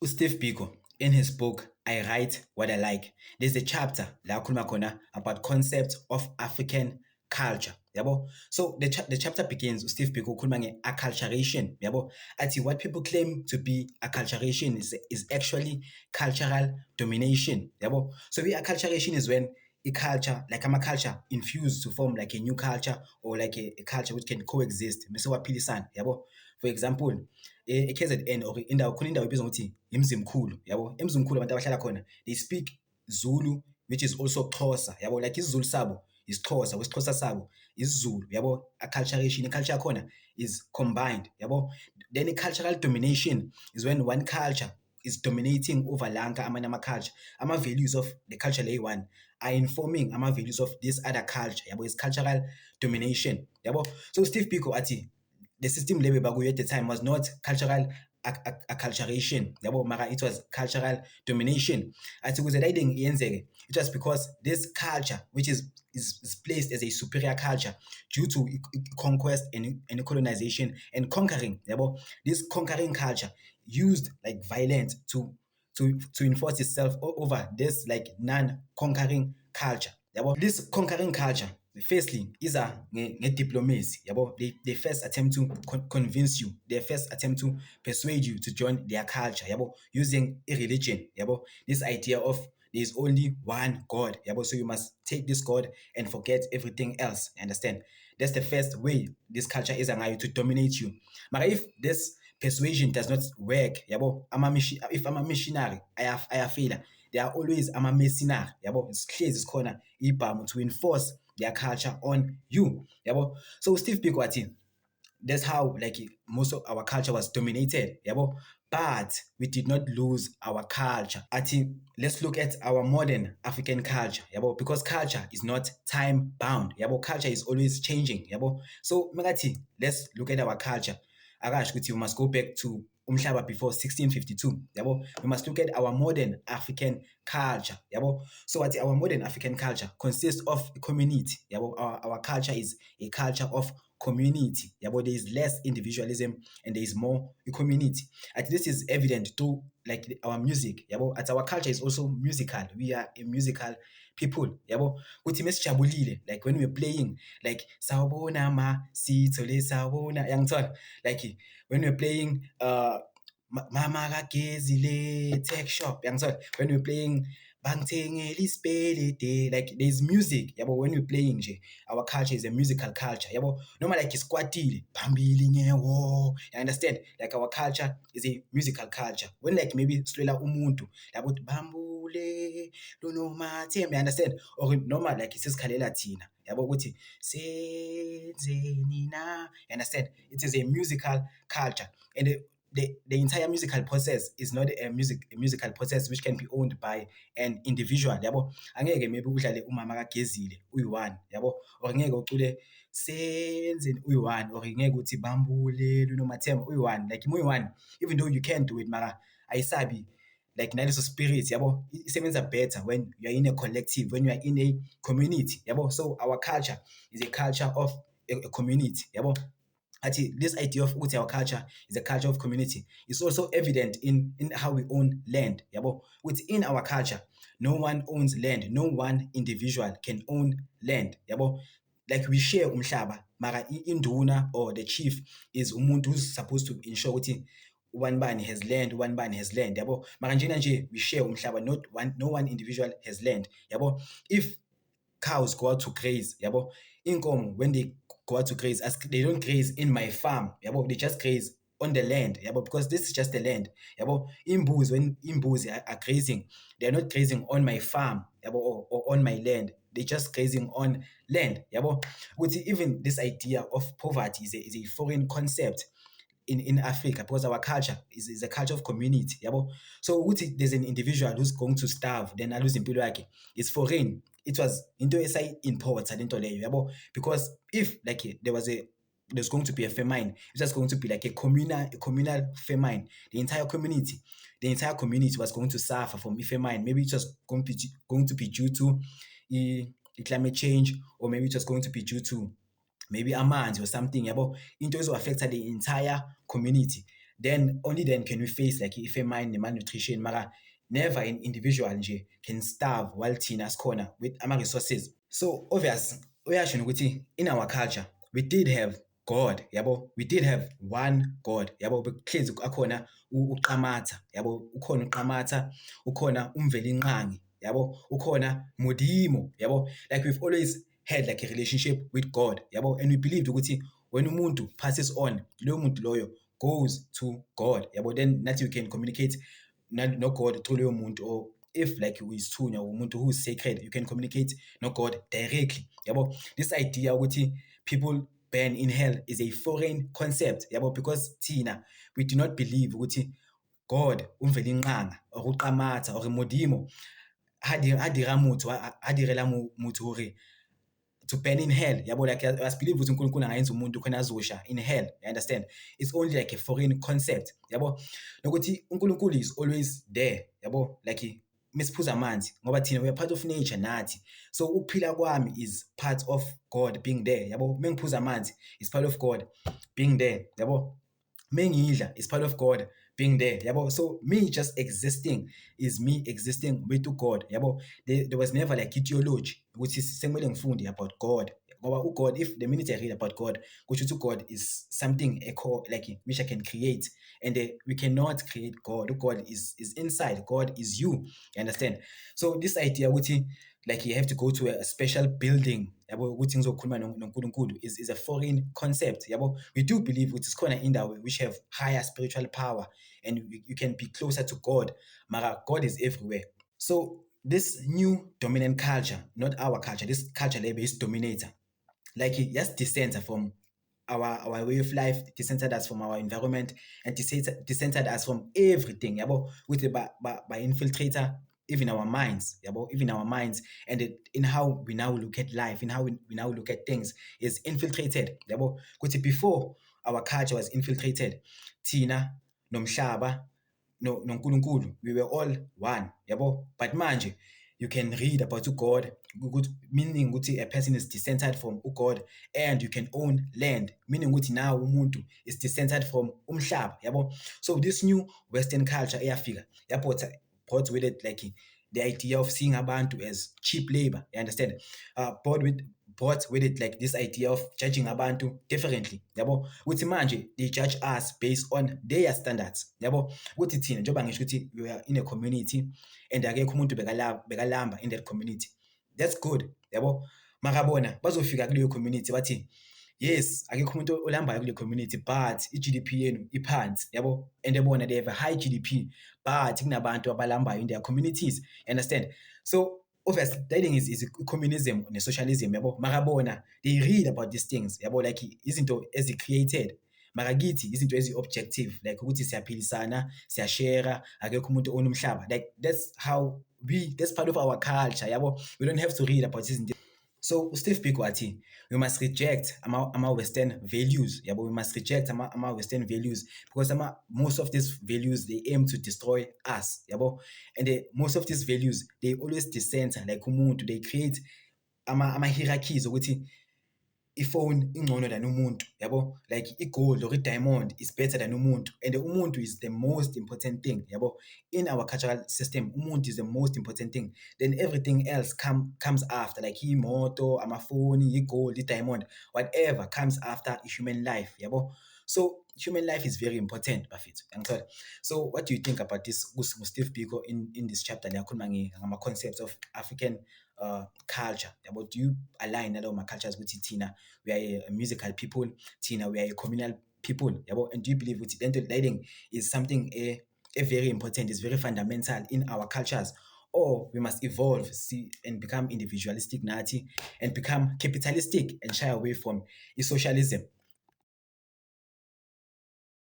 Steve Biko, in his book I Write What I Like, there's a chapter la akhuluma khona about concept of African culture. Yabo. So the chapter begins Steve Biko ukhuluma nge-acculturation. Yabo. Athi what people claim to be acculturation is actually cultural domination. Yabo. So acculturation is when a culture, like culture, infused to form like a new culture or like a culture which can coexist. Yabo. For example, e-KZN or indawo khona indawo ebizwa ngokuthi iMzimkhulu, yabo. eMzimkhulu abantu abahlala khona, they speak Zulu, which is also Xhosa, yabo. Like isiZulu sabo isiXhosa, wesiXhosa sabo isiZulu, yabo. Acculturation, iculture yakhona is combined, yabo. Then cultural domination is when one culture is dominating over lanka amanye ama-culture. Ama-values of the culture leyi-one are informing ama-values of this other culture, yabo. It's cultural domination, yabo. So Steve Biko athi the system level bakuyo at the time was not cultural acculturation, yabo, mara it was cultural domination. Athi ukuze le thing yenzeke, it was because this culture, which is placed as a superior culture due to conquest and colonization and conquering, yabo, this conquering culture used like violence to enforce itself over this like non-conquering culture, yabo. This conquering culture firstly iza nge-diplomacy, yabo. They first attempt to convince you, they first attempt to persuade you to join their culture, yabo, using a religion, yabo. This idea of there's only one God, yabo, so you must take this God and forget everything else, understand? That's the first way this culture is ngayo to dominate you. But if this persuasion does not work, yabo, if I'm a missionary ayafela, there are always ama-mercenary, yabo. Sihlezi sikhona ibhamu to enforce their culture on you, yabo. So Steve Biko athi that's how like most of our culture was dominated, yabo. But we did not lose our culture. Athi let's look at our modern African culture, yabo, because culture is not time bound, yabo. Culture is always changing, yabo. So makathi let's look at our culture. Akasho ukuthi we must go back to umhlaba before 1652, yabo. We must look at our modern African culture, yabo. So what our modern African culture consists of a community, yabo. Our culture is a culture of community, yabo. There is less individualism and there is more a community. And this is evident through like our music, yabo. At our culture is also musical. We are a musical people, yabo. Kuthi mesijabulile, like when we're playing like sawubona ma sithole sawubona, yangithola, like when we're playing mama kagezile tech shop, yangithola, when we're playing bangithengela isipelede, like there's music, yabo. When we're playing nje, our culture is a musical culture, yabo. Noma like isikwatile phambili ngewo, you understand? Like our culture is a musical culture. When like maybe silela umuntu labo uthi bambule lunomathemba, you understand? Or noma like sisikhalela thina, yabo, ukuthi senzeni na, you understand? It is a musical culture, and the entire musical process is not a musical process which can be owned by an individual, yabo. Angeke maybe udlale umama kagezile uyi-one, yabo, or ngeke ucule senzeni uyi-one, or ngeke uthi bambule lunomathemba uyi-one, like uyi-one, even though you can do it, mara ayisabi like naleso spirit, yabo. Isebenza better when you are in a collective, when you are in a community, yabo. So our culture is a culture of a community, yabo. This idea of our culture is a culture of community is also evident in how we own land, yabo. Within our culture, no one owns land, no one individual can own land, yabo. Like we share umhlaba, mara induna or the chief is umuntu who's supposed to ensure ukuthi one bani has land, one bani has land, yabo. Mara njena nje we share umhlaba, no one individual has land, yabo. If cows go out to graze, yabo, inkomo when they go out to graze, they don't graze in my farm, yabo. They just graze on the land, yabo, because this is just the land, yabo. Imbuzi, when imbuzi are grazing, they are not grazing on my farm, yabo, or on my land. They're just grazing on land, yabo. Even this idea of poverty is a foreign concept in Africa, because our culture is a culture of community, yabo. So there's an individual who's going to starve then a lose impilo yakhe, it's foreign. It was into imports lento leyo, yabo, because if like there's going to be a famine, it's just going to be like a communal famine. The entire community was going to suffer from a famine. Maybe it's just going to be due to climate change, or maybe it's just going to be due to maybe amanzi or something, yabo. Into ezo affects the entire community. then only then can we face like i-famine malnutrition, mara never an individual nje can starve while thina sikhona with ama-resources. So obvious uyasho ukuthi in our culture we did have God, yabo, we did have one God, yabo, behlezi akhona uQamatha, yabo, ukhona uQamatha, ukhona uMvelinqangi, yabo, ukhona Modimo, yabo. Like we've always had like a relationship with God, yabo, and we believed ukuthi when umuntu passes on, loyo muntu loyo goes to God, yabo, then nathi you can communicate no God through loyo muntu, or if like uyisithunywa umuntu who is sacred, you can communicate no God directly, yabo. This idea ukuthi people burn in hell is a foreign concept, yabo, because thina we do not believe ukuthi God uMvelinqanga or uQamatha or Modimo ha direla motho hore to burn in hell, yabo. Like I believe ukuthi uNkulunkulu angayenza umuntu khona azosha in hell, you understand? It's only like a foreign concept, yabo, nokuthi uNkulunkulu is always there, yabo, like misiphuza amanzi ngoba thina we are part of nature nathi, so ukuphila kwami is part of God being there, yabo. Mengiphuza amanzi is part of God being there, yabo. Mengidla is part of God being there, yabo. So me just existing is me existing with God, yabo. There was never like ideology ukuthi sekumele ngifunde about God ngoba uGod, if the minute I read about God, kusho ukuthi God is something like which I can create, and we cannot create God. God is inside. God is you understand? So this idea ukuthi like you have to go to a special building, yabo, ukuthi ngizokhuluma noNkulunkulu is a foreign concept, yabo. We do believe ukuthi sikhona indawo which have higher spiritual power and you can be closer to God, mara God is everywhere. So this new dominant culture, not our culture, this culture label-based dominator, like it just decentered from our way of life, decentered us from our environment, and decentered us from everything, yabo, with by infiltrator even our minds, yabo, even our minds, and in how we now look at life, in how we now look at things is infiltrated, yabo. Because before our culture was infiltrated, thina nomhlaba noNkulunkulu, we were all one, yabo. But manje you can read about God, meaning ukuthi a person is decentered from God, and you can own land, meaning ukuthi now umuntu is decentered from umhlaba, yabo. So this new Western culture eyafika brought with it like the idea of seeing abantu as cheap labor, you understand? Brought with it like this idea of judging abantu differently, yabo. Ukuthi manje they judge us based on their standards, yabo. Ukuthi thina njengoba ngisho ukuthi we are in a community and akekho umuntu bekalamba in that community, that's good, yabo. Mara bona bazofika kuleyo community bathi yes, akekho umuntu olambayo kule community but i-GDP yenu iphansi, yabo. And bona they have a high GDP but kunabantu abalambayo in their communities, you understand? So obviously that thing is communism and socialism, yabo. Mara bona they read about these things, yabo, like izinto ezi-created, mara kithi izinto ezi-objective, like ukuthi siyaphilisana, siyashare, akekho umuntu onomhlaba, like that's part of our culture, yabo. We don't have to read about this. So Steve Biko wathi we must reject ama Western values, yabo. We must reject ama Western values because most of these values they aim to destroy us, yabo. And most of these values they always decenter like umuntu, they create ama hierarchies ukuthi iphone ingcono than umuntu, yabo. Like igold or diamond is better than umuntu, and umuntu is the most important thing, yabo. In our cultural system, umuntu is the most important thing, then everything else comes after, like imoto, amafoni, igold, diamond, whatever comes after human life, yabo. So human life is very important, Buffett. So what do you think about this Steve Biko in this chapter? Ngama concepts of African culture, yabo. Do you align a lot of my cultures with Tina? We are a musical people, Tina, we are a communal people, yabo. And do you believe with dental lighting is something a very important, is very fundamental in our cultures, or we must evolve, see, and become individualistic nati and become capitalistic and shy away from socialism?